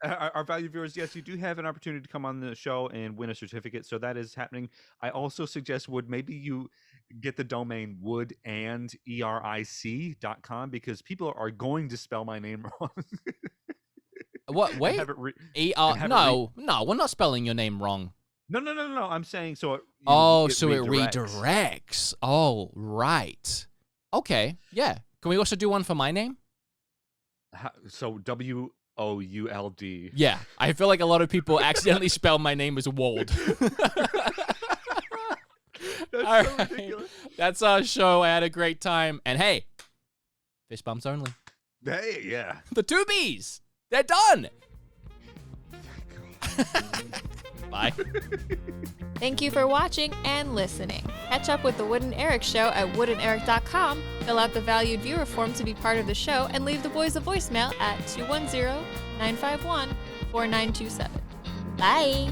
Our valued viewers, yes, you do have an opportunity to come on the show and win a certificate. So that is happening. I also suggest maybe you get the domain woodanderic.com, because people are going to spell my name wrong. What? Wait. No, we're not spelling your name wrong. No. I'm saying so. So it redirects. Oh, right. Okay. Yeah. Can we also do one for my name? So WOULD. Yeah, I feel like a lot of people accidentally spell my name as Wold. That's so ridiculous. That's our show. I had a great time. And hey, fist bumps only. Hey, yeah. The Tubies, they're done. Bye. Thank you for watching and listening. Catch up with the Wood and Erek Show at woodanderic.com. Fill out the valued viewer form to be part of the show, and leave the boys a voicemail at 210-951-4927. Bye.